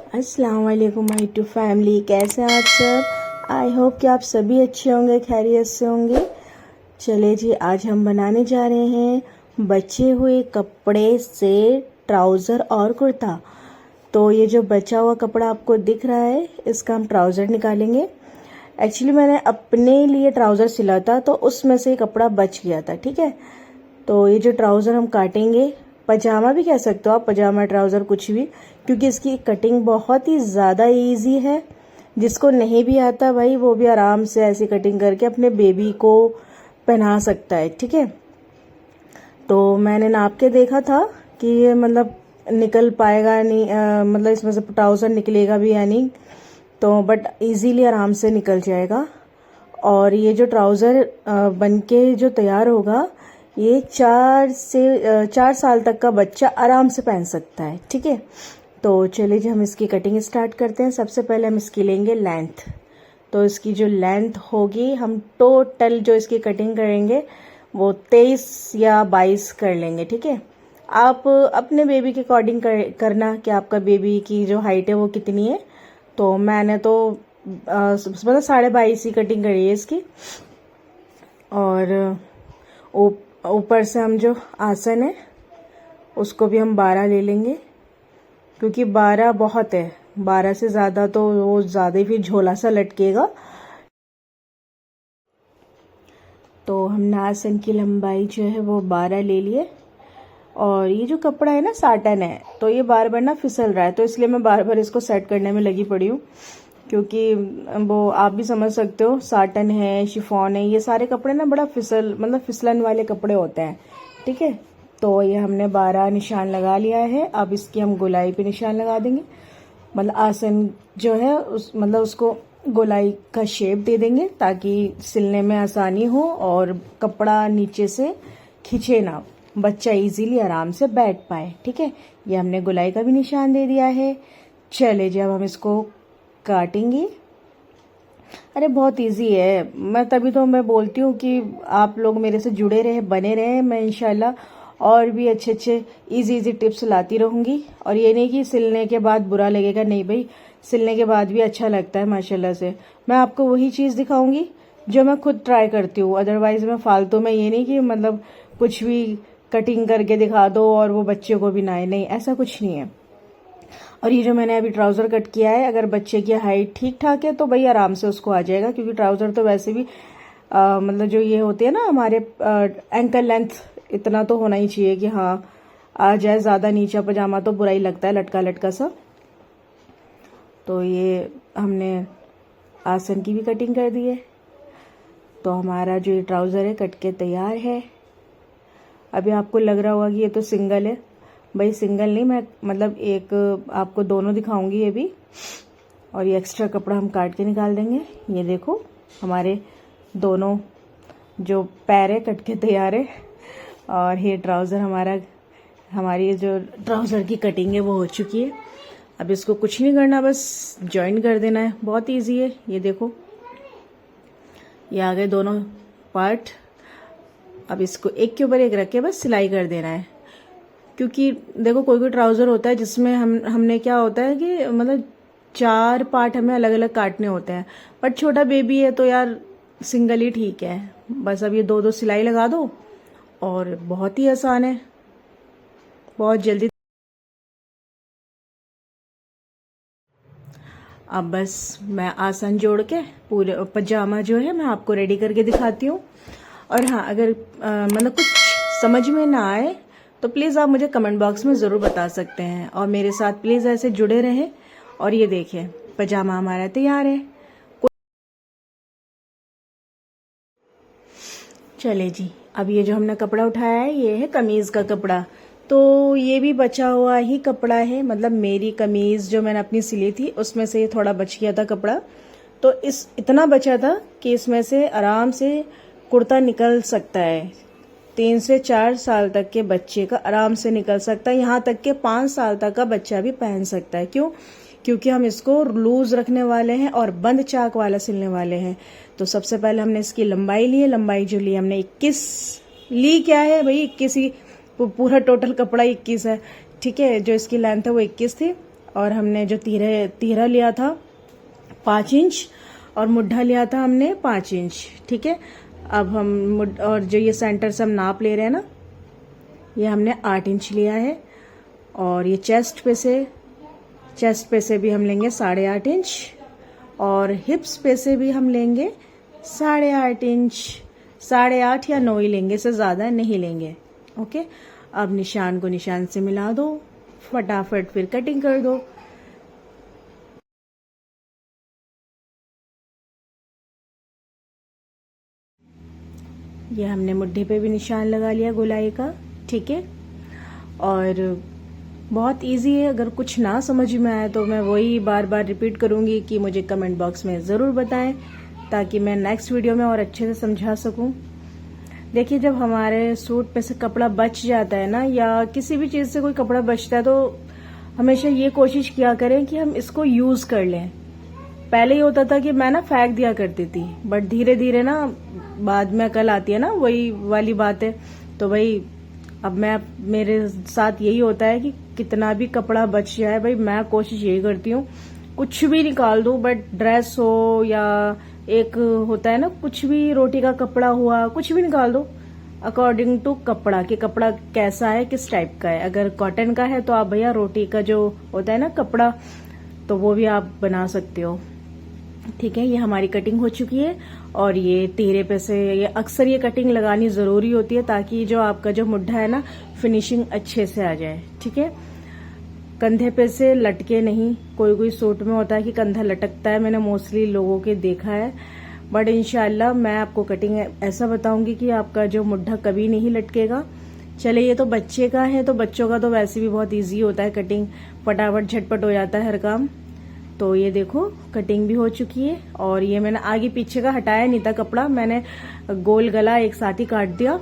अस्सलाम वालेकुम my to family, कैसे हैं आप सब। आई होप कि आप सभी अच्छे होंगे, खैरियत से होंगे। चले जी, आज हम बनाने जा रहे हैं बचे हुए कपड़े से ट्राउज़र और कुर्ता। तो ये जो बचा हुआ कपड़ा आपको दिख रहा है, इसका हम ट्राउज़र निकालेंगे। एक्चुअली मैंने अपने लिए ट्राउज़र सिला था, तो उसमें से कपड़ा बच गया था। ठीक है, तो ये जो ट्राउज़र हम काटेंगे, पजामा भी कह सकते हो आप, पजामा ट्राउज़र कुछ भी, क्योंकि इसकी कटिंग बहुत ही ज़्यादा इजी है। जिसको नहीं भी आता भाई, वो भी आराम से ऐसी कटिंग करके अपने बेबी को पहना सकता है। ठीक है, तो मैंने नाप के देखा था कि ये मतलब निकल पाएगा नहीं, मतलब इसमें से ट्राउज़र निकलेगा भी या नहीं, तो बट इजीली आराम से निकल जाएगा। और ये जो ट्राउज़र बन के जो तैयार होगा, ये 4 साल तक का बच्चा आराम से पहन सकता है। ठीक है, तो चलिए जी हम इसकी कटिंग स्टार्ट करते हैं। सबसे पहले हम इसकी लेंगे लेंथ। तो इसकी जो लेंथ होगी, हम टोटल जो इसकी कटिंग करेंगे वो 23 या 22 कर लेंगे। ठीक है, आप अपने बेबी के अकॉर्डिंग करना कि आपका बेबी की जो हाइट है वो कितनी है। तो मैंने तो मतलब 22.5 ही कटिंग करी है इसकी। और ऊपर से हम जो आसन है उसको भी हम 12 ले लेंगे, क्योंकि 12 बहुत है। 12 से ज़्यादा तो वो ज़्यादा ही फिर झोला सा लटकेगा। तो हमने आसन की लंबाई जो है वो 12 ले लिए। और ये जो कपड़ा है ना, साटन है, तो ये बार बार ना फिसल रहा है, तो इसलिए मैं बार बार इसको सेट करने में लगी पड़ी हूँ। क्योंकि वो आप भी समझ सकते हो, साटन है, शिफॉन है, ये सारे कपड़े ना बड़ा मतलब फिसलन वाले कपड़े होते हैं। ठीक है, तो ये हमने 12 निशान लगा लिया है। अब इसकी हम गोलाई पे निशान लगा देंगे, मतलब आसन जो है मतलब उसको गोलाई का शेप दे देंगे, ताकि सिलने में आसानी हो और कपड़ा नीचे से खिंचे ना, बच्चा इजीली आराम से बैठ पाए। ठीक है, ये हमने गोलाई का भी निशान दे दिया है। चले जी अब हम इसको काटेंगे। अरे बहुत इजी है, तभी तो मैं बोलती हूँ कि आप लोग मेरे से जुड़े रहे, बने रहे। मैं इंशाल्लाह और भी अच्छे अच्छे इजी टिप्स लाती रहूँगी। और ये नहीं कि सिलने के बाद बुरा लगेगा, नहीं भाई, सिलने के बाद भी अच्छा लगता है माशाल्लाह से। मैं आपको वही चीज़ दिखाऊंगी जो मैं खुद ट्राई करती हूँ। अदरवाइज मैं फालतू में ये नहीं कि मतलब कुछ भी कटिंग करके दिखा दो और वो बच्चे को भी ना आए, नहीं, ऐसा कुछ नहीं है। और ये जो मैंने अभी ट्राउज़र कट किया है, अगर बच्चे की हाइट ठीक ठाक है तो भाई आराम से उसको आ जाएगा, क्योंकि ट्राउज़र तो वैसे भी मतलब जो ये होती है ना हमारे एंकल लेंथ, इतना तो होना ही चाहिए कि हाँ आ जाए। ज़्यादा नीचा पजामा तो बुरा ही लगता है, लटका लटका सा। तो ये हमने आसन की भी कटिंग कर दी है। तो हमारा जो ये ट्राउज़र है कट के तैयार है। अभी आपको लग रहा होगा कि ये तो सिंगल है, भाई सिंगल नहीं, मैं मतलब एक आपको दोनों दिखाऊंगी ये भी। और ये एक्स्ट्रा कपड़ा हम काट के निकाल देंगे। ये देखो, हमारे दोनों जो पैर है कट के तैयार है। और ये ट्राउज़र हमारी जो ट्राउज़र की कटिंग है वो हो चुकी है। अब इसको कुछ नहीं करना, बस जॉइन कर देना है, बहुत ईजी है। ये देखो, ये आ गए दोनों पार्ट। अब इसको एक के ऊपर एक रख के बस सिलाई कर देना है। क्योंकि देखो, कोई कोई ट्राउज़र होता है जिसमें हमने क्या होता है कि मतलब 4 पार्ट हमें अलग अलग काटने होते हैं। बट छोटा बेबी है तो यार सिंगल ही ठीक है। बस अब ये 2-2 सिलाई लगा दो और बहुत ही आसान है, बहुत जल्दी। अब बस मैं आसन जोड़ के पूरे पजामा जो है मैं आपको रेडी करके दिखाती हूँ। और हाँ, अगर मतलब कुछ समझ में ना आए तो प्लीज़ आप मुझे कमेंट बॉक्स में ज़रूर बता सकते हैं। और मेरे साथ प्लीज़ ऐसे जुड़े रहें। और ये देखिए, पजामा हमारा तैयार है। चले जी, अब ये जो हमने कपड़ा उठाया है, ये है कमीज़ का कपड़ा। तो ये भी बचा हुआ ही कपड़ा है, मतलब मेरी कमीज़ जो मैंने अपनी सिली थी उसमें से ये थोड़ा बच गया था कपड़ा। तो इतना बचा था कि इसमें से आराम से कुर्ता निकल सकता है। 3 से 4 साल तक के बच्चे का आराम से निकल सकता है, यहाँ तक के 5 साल तक का बच्चा भी पहन सकता है। क्यों? क्योंकि हम इसको लूज रखने वाले हैं और बंद चाक वाला सिलने वाले हैं। तो सबसे पहले हमने इसकी लंबाई ली है। लंबाई जो ली हमने 21 ली। क्या है भाई, 21 ही, पूरा टोटल कपड़ा 21 है। ठीक है, जो इसकी लेंथ है वो 21 थी। और हमने जो तिहरा लिया था 5 इंच और मुड्ढा लिया था हमने 5 इंच। ठीक है, अब हम और जो ये सेंटर से हम नाप ले रहे हैं ना, ये हमने 8 इंच लिया है। और ये चेस्ट पे से भी हम लेंगे 8.5 इंच और हिप्स पे से भी हम लेंगे 8.5 इंच, 8.5 या 9 ही लेंगे, इससे ज़्यादा नहीं लेंगे। ओके, अब निशान को निशान से मिला दो फटाफट, फिर कटिंग कर दो। ये हमने मुड्ढे पे भी निशान लगा लिया गोलाई का। ठीक है, और बहुत इजी है। अगर कुछ ना समझ में आए तो मैं वही बार बार रिपीट करूंगी कि मुझे कमेंट बॉक्स में ज़रूर बताएं, ताकि मैं नेक्स्ट वीडियो में और अच्छे से समझा सकूं। देखिए, जब हमारे सूट पे से कपड़ा बच जाता है ना, या किसी भी चीज़ से कोई कपड़ा बचता है, तो हमेशा ये कोशिश किया करें कि हम इसको यूज़ कर लें। पहले ये होता था कि मैं ना फेंक दिया करती थी, बट धीरे धीरे ना बाद में अकल आती है ना, वही वाली बात है। तो भाई अब मेरे साथ यही होता है कि कितना भी कपड़ा बच जाए, भाई मैं कोशिश यही करती हूँ कुछ भी निकाल दूं, बट ड्रेस हो या एक होता है ना, कुछ भी रोटी का कपड़ा हुआ, कुछ भी निकाल दो अकॉर्डिंग टू कपड़ा, कि कपड़ा कैसा है, किस टाइप का है। अगर कॉटन का है तो आप भैया रोटी का जो होता है ना कपड़ा, तो वो भी आप बना सकते हो। ठीक है, ये हमारी कटिंग हो चुकी है। और ये तिहरे पे से ये अक्सर ये कटिंग लगानी जरूरी होती है, ताकि जो आपका जो मुड्ढा है ना, फिनिशिंग अच्छे से आ जाए। ठीक है, कंधे पे से लटके नहीं। कोई सूट में होता है कि कंधा लटकता है, मैंने मोस्टली लोगों के देखा है, बट इंशाल्लाह मैं आपको कटिंग ऐसा बताऊंगी कि आपका जो मुड्ढा कभी नहीं लटकेगा। चले, ये तो बच्चे का है, तो बच्चों का तो वैसे भी बहुत इजी होता है कटिंग, फटाफट झटपट हो जाता है हर काम। तो ये देखो कटिंग भी हो चुकी है। और ये मैंने आगे पीछे का हटाया नहीं था कपड़ा, मैंने गोल गला एक साथ ही काट दिया।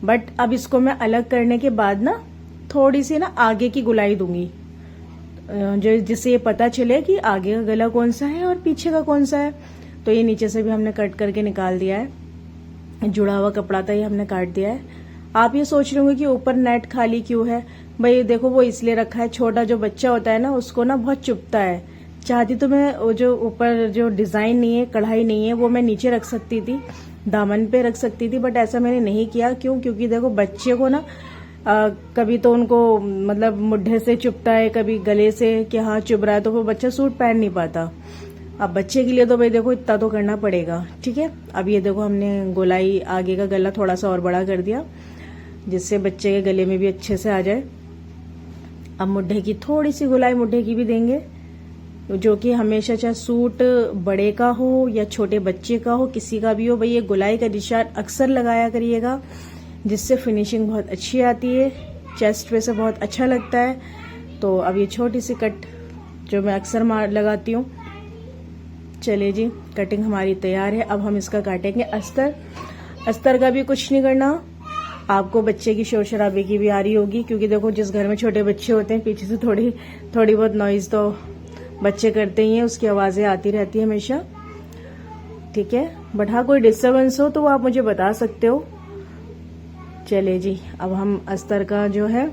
बट अब इसको मैं अलग करने के बाद ना थोड़ी सी ना आगे की गुलाई दूंगी, जो जिससे ये पता चले कि आगे का गला कौन सा है और पीछे का कौन सा है। तो ये नीचे से भी हमने कट करके निकाल दिया है, जुड़ा हुआ कपड़ा था ये हमने काट दिया है। आप ये सोच रहे होंगे कि ऊपर नेट खाली क्यों है। भाई देखो, वो इसलिए रखा है, छोटा जो बच्चा होता है ना, उसको ना बहुत चुभता है। चाहती तो मैं वो जो ऊपर जो डिजाइन नहीं है, कढ़ाई नहीं है, वो मैं नीचे रख सकती थी, दामन पे रख सकती थी, बट ऐसा मैंने नहीं किया। क्यों? क्योंकि देखो बच्चे को ना कभी तो उनको मतलब मुड्ढे से चुभता है, कभी गले से कि हाँ चुभ रहा है, तो वो बच्चा सूट पहन नहीं पाता। अब बच्चे के लिए तो भाई देखो इतना तो करना पड़ेगा। ठीक है, अब ये देखो हमने गोलाई आगे का गला थोड़ा सा और बड़ा कर दिया, जिससे बच्चे के गले में भी अच्छे से आ जाए। अब मुड्ढे की थोड़ी सी गोलाई मुड्ढे की भी देंगे, जो कि हमेशा चाहे सूट बड़े का हो या छोटे बच्चे का हो, किसी का भी हो, भाई ये गोलाई का निशान अक्सर लगाया करिएगा, जिससे फिनिशिंग बहुत अच्छी आती है, चेस्ट पे से बहुत अच्छा लगता है। तो अब ये छोटी सी कट जो मैं अक्सर लगाती हूँ। चलिए जी, कटिंग हमारी तैयार है। अब हम इसका काटेंगे अस्तर। अस्तर का भी कुछ नहीं करना, आपको बच्चे की शोर शराबे की भी आ रही होगी, क्योंकि देखो जिस घर में छोटे बच्चे होते हैं, पीछे से थोड़ी बहुत नॉइज तो बच्चे करते ही हैं, उसकी आवाजें आती रहती है हमेशा। ठीक है, बट हाँ कोई डिस्टरबेंस हो तो वो आप मुझे बता सकते हो। चले जी, अब हम अस्तर का जो है,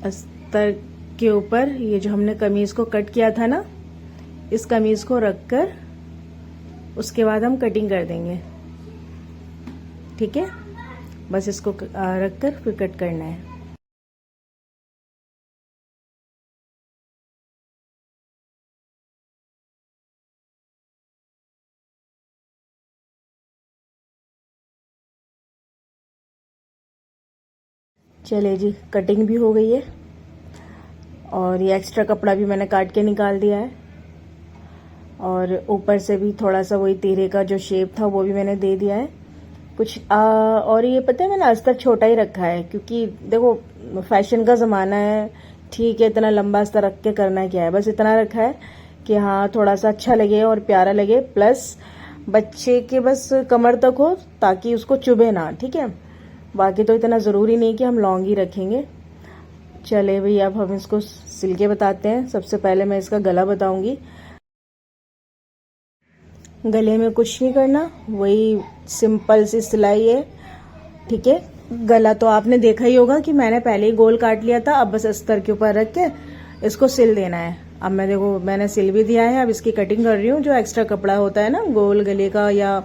अस्तर के ऊपर ये जो हमने कमीज को कट किया था ना, इस कमीज को रखकर उसके बाद हम कटिंग कर देंगे। ठीक है, बस इसको रखकर फिर कट करना है। चले जी, कटिंग भी हो गई है और ये एक्स्ट्रा कपड़ा भी मैंने काट के निकाल दिया है, और ऊपर से भी थोड़ा सा वही तिहरे का जो शेप था वो भी मैंने दे दिया है कुछ। और ये पता है मैंने अस्तर छोटा ही रखा है, क्योंकि देखो फैशन का ज़माना है। ठीक है, इतना लंबा अस्तर रख के करना क्या है, बस इतना रखा है कि हाँ थोड़ा सा अच्छा लगे और प्यारा लगे, प्लस बच्चे के बस कमर तक हो ताकि उसको चुभे ना। ठीक है, बाकी तो इतना ज़रूरी नहीं कि हम लॉन्ग ही रखेंगे। चले भाई, अब हम इसको सिल के बताते हैं। सबसे पहले मैं इसका गला बताऊंगी। गले में कुछ नहीं करना, वही सिंपल सी सिलाई है। ठीक है, गला तो आपने देखा ही होगा कि मैंने पहले ही गोल काट लिया था। अब बस अस्तर के ऊपर रख के इसको सिल देना है। अब मैं देखो मैंने सिल भी दिया है। अब इसकी कटिंग कर रही हूँ। जो एक्स्ट्रा कपड़ा होता है ना गोल गले का या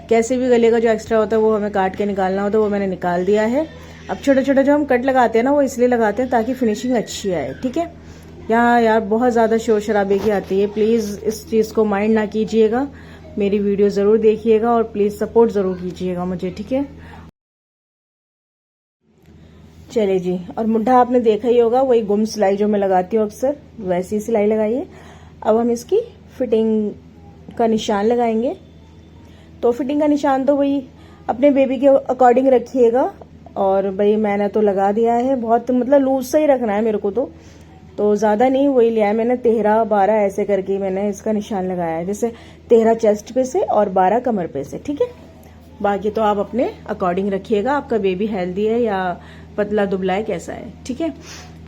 कैसे भी गले का जो एक्स्ट्रा होता है वो हमें काट के निकालना होता है, वो मैंने निकाल दिया है। अब छोटा छोटा जो हम कट लगाते हैं ना वो इसलिए लगाते हैं ताकि फिनिशिंग अच्छी आए। ठीक है, यहाँ यार बहुत ज़्यादा शोर शराबे की आती है। प्लीज़ इस चीज़ को माइंड ना कीजिएगा, मेरी वीडियो ज़रूर देखिएगा और प्लीज़ सपोर्ट ज़रूर कीजिएगा मुझे। ठीक है, चले जी। और मुड्ढा आपने देखा ही होगा, वही गुम सिलाई जो मैं लगाती हूँ अक्सर, वैसी सिलाई लगाइए। अब हम इसकी फिटिंग का निशान लगाएंगे। तो फिटिंग का निशान तो वही अपने बेबी के अकॉर्डिंग रखिएगा। और भाई मैंने तो लगा दिया है, बहुत मतलब लूज से ही रखना है मेरे को तो ज़्यादा नहीं, वही लिया है मैंने 13-12 ऐसे करके मैंने इसका निशान लगाया है। जैसे 13 चेस्ट पे से और 12 कमर पे से। ठीक है, बाकी तो आप अपने अकॉर्डिंग रखिएगा, आपका बेबी हेल्दी है या पतला दुबला है कैसा है। ठीक है,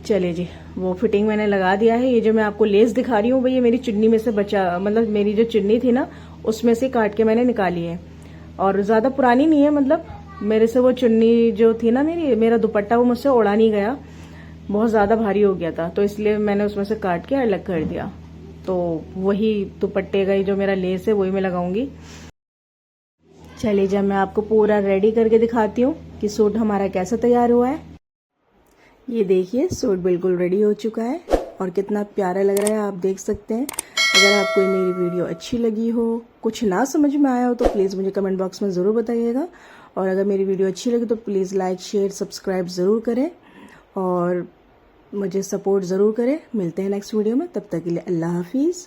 चलिए जी, वो फिटिंग मैंने लगा दिया है। ये जो मैं आपको लेस दिखा रही हूँ भाई, ये मेरी चुन्नी में से बचा, मतलब मेरी जो चुन्नी थी ना उसमें से काट के मैंने निकाली है। और ज़्यादा पुरानी नहीं है, मतलब मेरे से वो चुन्नी जो थी ना मेरा दुपट्टा वो मुझसे उड़ा नहीं गया, बहुत ज़्यादा भारी हो गया था, तो इसलिए मैंने उसमें से काट के अलग कर दिया। तो वही दुपट्टे का ही जो मेरा लेस है वही मैं लगाऊंगी। चलिए जब मैं आपको पूरा रेडी करके दिखाती हूँ कि सूट हमारा कैसा तैयार हुआ है। ये देखिए सूट बिल्कुल रेडी हो चुका है और कितना प्यारा लग रहा है, आप देख सकते हैं। अगर आपको मेरी वीडियो अच्छी लगी हो, कुछ ना समझ में आया हो तो प्लीज़ मुझे कमेंट बॉक्स में ज़रूर बताइएगा। और अगर मेरी वीडियो अच्छी लगी तो प्लीज़ लाइक शेयर सब्सक्राइब ज़रूर करें और मुझे सपोर्ट ज़रूर करें। मिलते हैं नेक्स्ट वीडियो में, तब तक के लिए अल्लाह हाफिज़।